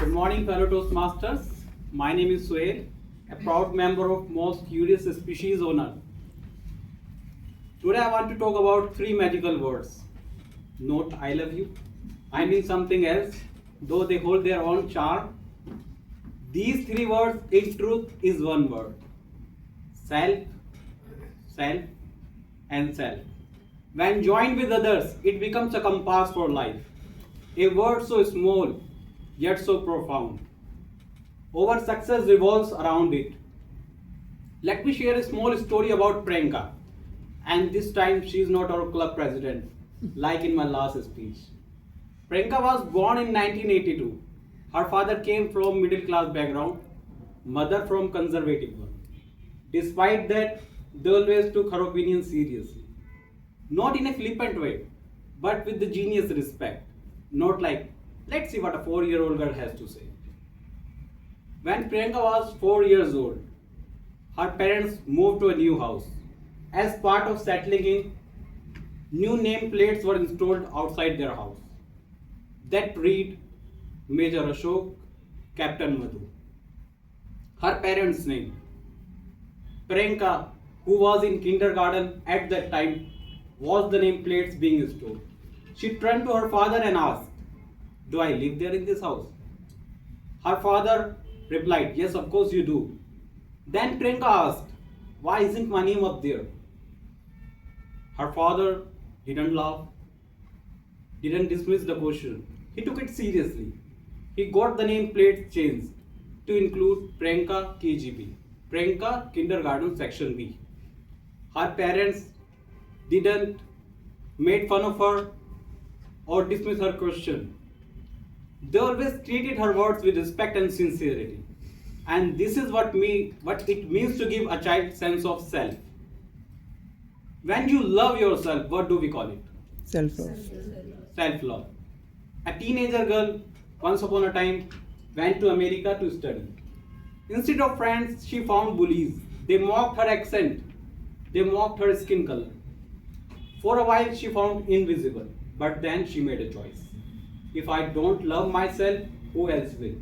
Good morning, fellow Toastmasters. My name is Suhail, a proud member of Most Curious Species Owner. Today I want to talk about three magical words. Not I love you. I mean something else, though they hold their own charm. These three words, in truth, is one word. Self, self, and self. When joined with others, it becomes a compass for life. A word so small, yet so profound. Our success revolves around it. Let me share a small story about Priyanka. And this time she is not our club president, like in my last speech. Priyanka was born in 1982. Her father came from middle class background, mother from conservative one. Despite that, they always took her opinion seriously. Not in a flippant way, but with the genius respect. Not like, let's see what a 4-year-old girl has to say. When Priyanka was 4 years old, her parents moved to a new house. As part of settling in, new nameplates were installed outside their house. That read Major Ashok, Captain Madhu. Her parents' name. Priyanka, who was in kindergarten at that time, was the nameplates being installed. She turned to her father and asked, "Do I live there in this house?" Her father replied, "Yes, of course you do." Then Priyanka asked, "Why isn't my name up there?" Her father didn't laugh, didn't dismiss the question. He took it seriously. He got the nameplate changed to include Priyanka KGB, Priyanka Kindergarten Section B. Her parents didn't make fun of her or dismiss her question. They always treated her words with respect and sincerity. And this is what it means to give a child sense of self. When you love yourself, what do we call it? Self-love. Self-love. A teenager girl, once upon a time, went to America to study. Instead of friends, she found bullies. They mocked her accent. They mocked her skin color. For a while, she found invisible. But then she made a choice. If I don't love myself, who else will?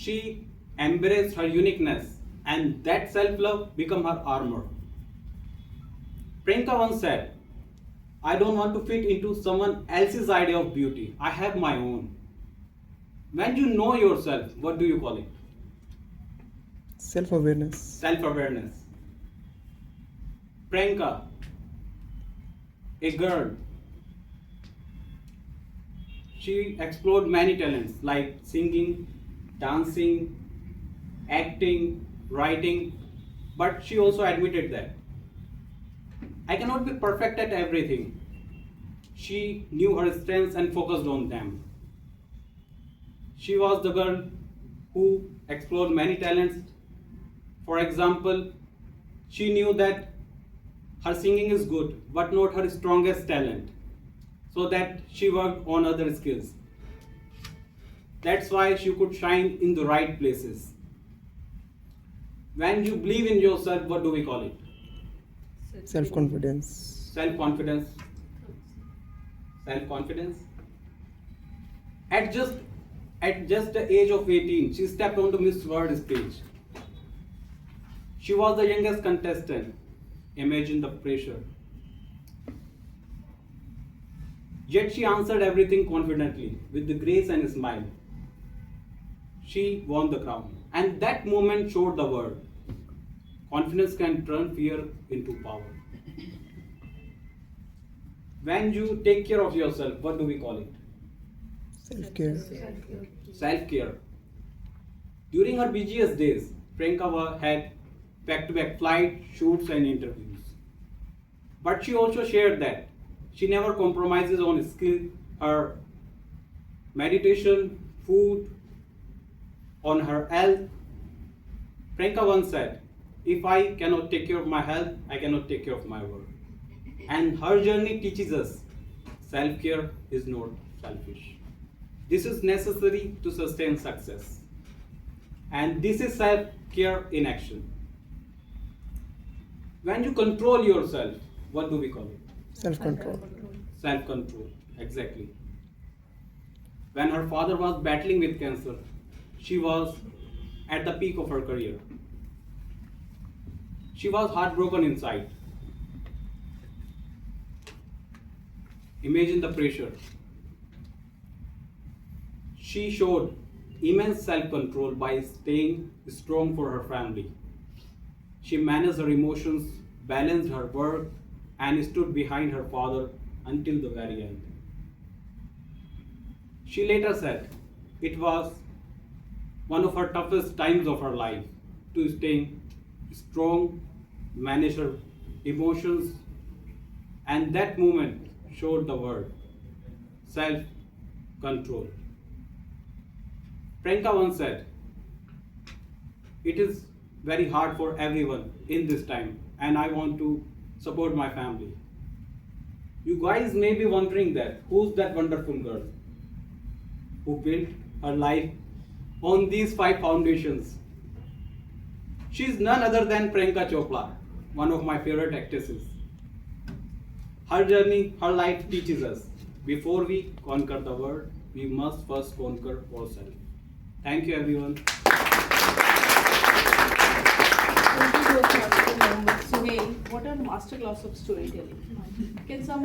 She embraced her uniqueness, and that self-love became her armor. Priyanka once said, "I don't want to fit into someone else's idea of beauty. I have my own." When you know yourself, what do you call it? Self-awareness. Self-awareness. Priyanka, a girl, she explored many talents like singing, dancing, acting, writing, but she also admitted that I cannot be perfect at everything. She knew her strengths and focused on them. She was the girl who explored many talents. For example, she knew that her singing is good, but not her strongest talent, so that she worked on other skills. That's why she could shine in the right places. When you believe in yourself, what do we call it? Self-confidence. Self-confidence. Self-confidence. At just at just the age of 18, she stepped onto Miss World stage. She was the youngest contestant. Imagine the pressure. Yet she answered everything confidently, with the grace and smile. She won the crown. And that moment showed the world. Confidence can turn fear into power. When you take care of yourself, what do we call it? Self-care. Self-care. During her busiest days, Priyanka had back-to-back flight, shoots and interviews. But she also shared that she never compromises on skill, her meditation, food, on her health. Priyanka once said, "If I cannot take care of my health, I cannot take care of my work." And her journey teaches us self-care is not selfish. This is necessary to sustain success. And this is self-care in action. When you control yourself, what do we call it? Self-control. Self-control, exactly. when her father was battling with cancer. She was at the peak of her career. She was heartbroken inside. Imagine the pressure. She showed immense self-control by staying strong for her family. She managed her emotions, balanced her work, and stood behind her father until the very end. She later said it was one of her toughest times of her life to stay strong, manage her emotions, and that moment showed the word self control. Priyanka once said, it is very hard for everyone in this time, and I want to support my family. You guys may be wondering that who's that wonderful girl who built her life on these 5 foundations? She is none other than Priyanka Chopra, one of my favorite actresses. Her journey, her life teaches us before we conquer the world, we must first conquer ourselves. Thank you, everyone. Thank you, Mohammed Suhail. What a masterclass of storytelling. Can someone